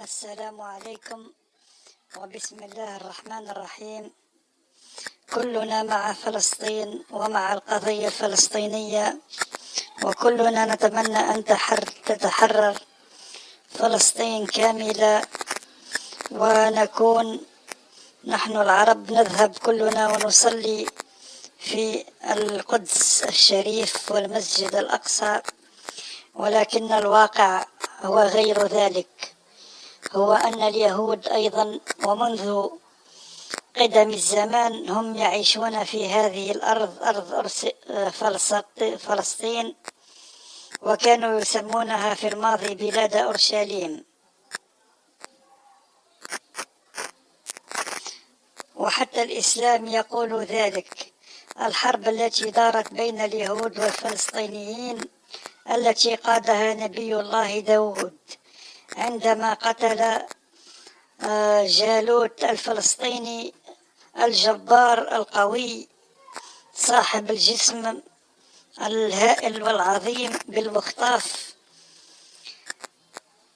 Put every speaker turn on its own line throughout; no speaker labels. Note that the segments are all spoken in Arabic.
السلام عليكم، وبسم الله الرحمن الرحيم. كلنا مع فلسطين ومع القضية الفلسطينية، وكلنا نتمنى أن تتحرر فلسطين كاملة، ونكون نحن العرب نذهب كلنا ونصلي في القدس الشريف والمسجد الأقصى، ولكن الواقع هو غير ذلك. هو أن اليهود أيضا ومنذ قدم الزمان هم يعيشون في هذه الأرض، أرض فلسطين، وكانوا يسمونها في الماضي بلاد أورشليم. وحتى الإسلام يقول ذلك. الحرب التي دارت بين اليهود والفلسطينيين التي قادها نبي الله داود عندما قتل جالوت الفلسطيني الجبار القوي صاحب الجسم الهائل والعظيم بالمخطاف.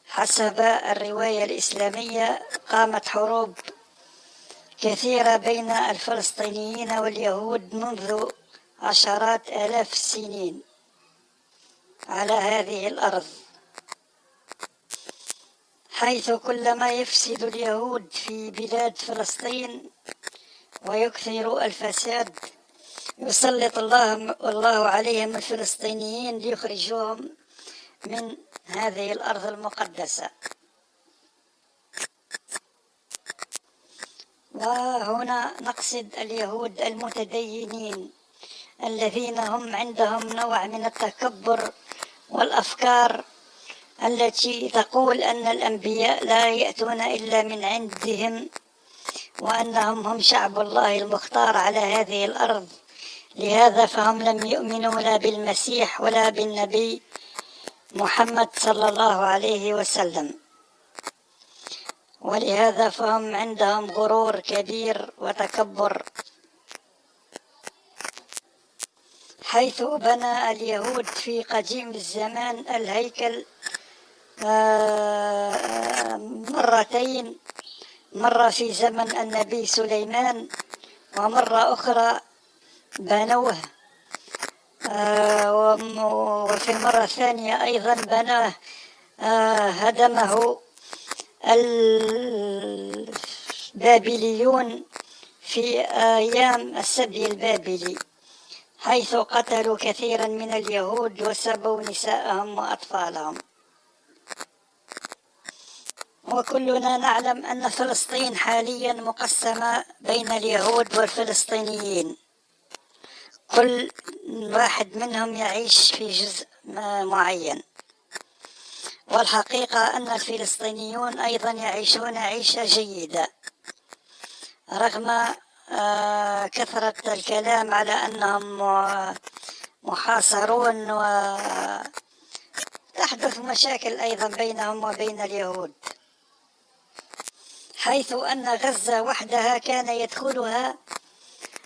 حسب الرواية الإسلامية قامت حروب كثيرة بين الفلسطينيين واليهود منذ عشرات آلاف السنين على هذه الأرض، حيث كلما يفسد اليهود في بلاد فلسطين ويكثر الفساد يسلط الله عليهم الفلسطينيين ليخرجوهم من هذه الأرض المقدسة. وهنا نقصد اليهود المتدينين الذين هم عندهم نوع من التكبر والأفكار التي تقول أن الأنبياء لا يأتون إلا من عندهم، وأنهم هم شعب الله المختار على هذه الأرض. لهذا فهم لم يؤمنوا لا بالمسيح ولا بالنبي محمد صلى الله عليه وسلم، ولهذا فهم عندهم غرور كبير وتكبر، حيث بنى اليهود في قديم الزمان الهيكل مرتين، مرة في زمن النبي سليمان، ومرة أخرى بنوه وفي المرة الثانية أيضا بناه هدمه البابليون في أيام السبي البابلي، حيث قتلوا كثيرا من اليهود وسبوا نساءهم وأطفالهم. وكلنا نعلم أن فلسطين حاليا مقسمة بين اليهود والفلسطينيين، كل واحد منهم يعيش في جزء معين. والحقيقة أن الفلسطينيون أيضا يعيشون عيشة جيدة رغم كثرة الكلام على أنهم محاصرون، وتحدث مشاكل أيضا بينهم وبين اليهود، حيث أن غزة وحدها كان يدخلها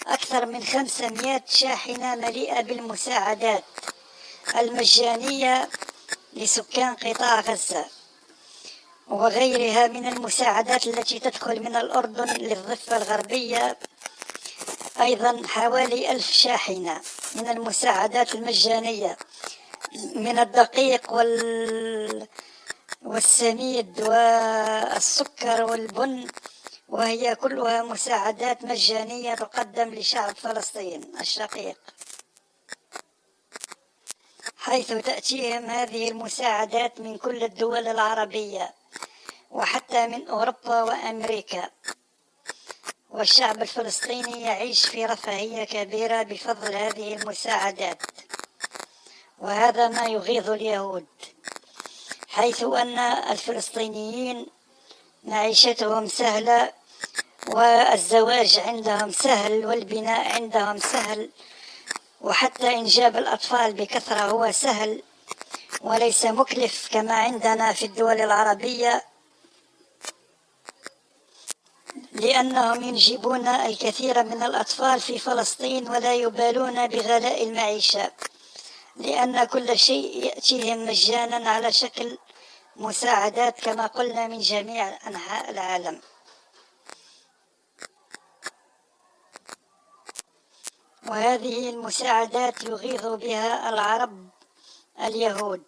أكثر من 500 شاحنة مليئة بالمساعدات المجانية لسكان قطاع غزة، وغيرها من المساعدات التي تدخل من الأردن للضفة الغربية. أيضا حوالي 1000 شاحنة من المساعدات المجانية من الدقيق والسميد والسكر والبن، وهي كلها مساعدات مجانية تقدم لشعب فلسطين الشقيق، حيث تأتيهم هذه المساعدات من كل الدول العربية وحتى من أوروبا وأمريكا. والشعب الفلسطيني يعيش في رفاهية كبيرة بفضل هذه المساعدات، وهذا ما يغيظ اليهود، حيث أن الفلسطينيين معيشتهم سهلة والزواج عندهم سهل والبناء عندهم سهل، وحتى إنجاب الأطفال بكثرة هو سهل وليس مكلف كما عندنا في الدول العربية، لأنهم ينجبون الكثير من الأطفال في فلسطين ولا يبالون بغلاء المعيشة، لأن كل شيء يأتيهم مجانا على شكل مساعدات كما قلنا من جميع أنحاء العالم. وهذه المساعدات يغيظ بها العرب اليهود،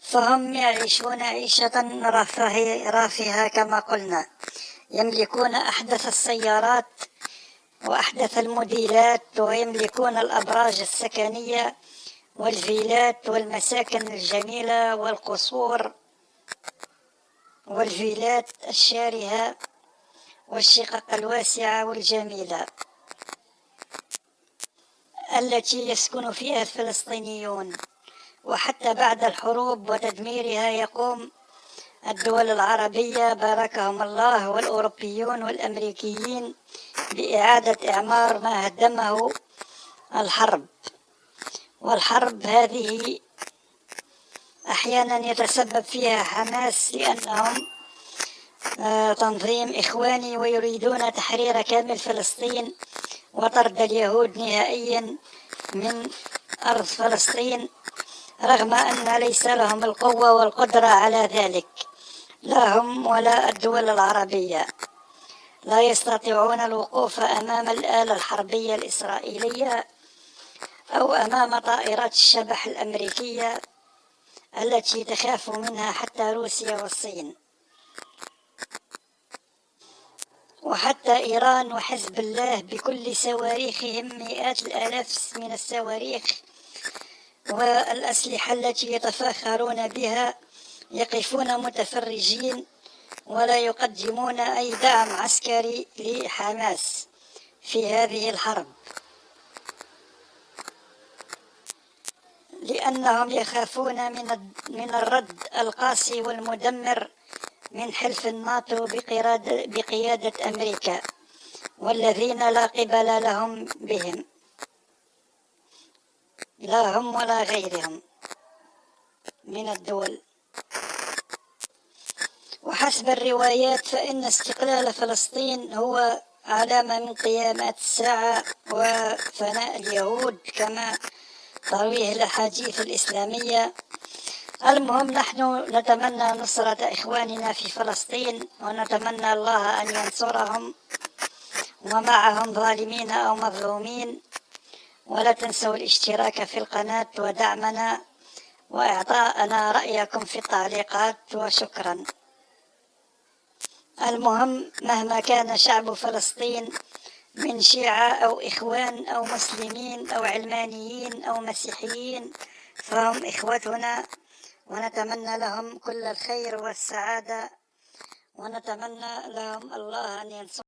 فهم يعيشون عيشة رافهة كما قلنا، يملكون أحدث السيارات وأحدث الموديلات، ويملكون الأبراج السكنية والفيلات والمساكن الجميلة والقصور والفيلات الشارهة والشقق الواسعة والجميلة التي يسكن فيها الفلسطينيون. وحتى بعد الحروب وتدميرها يقوم الدول العربية باركهم الله والأوروبيون والأمريكيين بإعادة إعمار ما هدمه الحرب. والحرب هذه أحيانا يتسبب فيها حماس لأنهم تنظيم إخواني ويريدون تحرير كامل فلسطين وطرد اليهود نهائيا من أرض فلسطين، رغم أن ليس لهم القوة والقدرة على ذلك، لا هم ولا الدول العربية، لا يستطيعون الوقوف أمام الآلة الحربية الإسرائيلية أو أمام طائرات الشبح الأمريكية التي تخاف منها حتى روسيا والصين. وحتى إيران وحزب الله بكل صواريخهم مئات الآلاف من الصواريخ والأسلحة التي يتفاخرون بها يقفون متفرجين ولا يقدمون أي دعم عسكري لحماس في هذه الحرب، لأنهم يخافون من الرد القاسي والمدمر من حلف الناتو بقيادة أمريكا، والذين لا قبل لهم بهم، لا هم ولا غيرهم من الدول. وحسب الروايات فإن استقلال فلسطين هو علامة من قيامات الساعة وفناء اليهود كما ترويه الأحاديث الإسلامية. المهم نحن نتمنى نصرة إخواننا في فلسطين، ونتمنى الله أن ينصرهم ومعهم ظالمين أو مظلومين. ولا تنسوا الاشتراك في القناة ودعمنا وإعطاءنا رأيكم في التعليقات، وشكرا. المهم مهما كان شعب فلسطين من شيعة أو إخوان أو مسلمين أو علمانيين أو مسيحيين فهم إخوتنا، ونتمنى لهم كل الخير والسعادة، ونتمنى لهم الله أن ينصر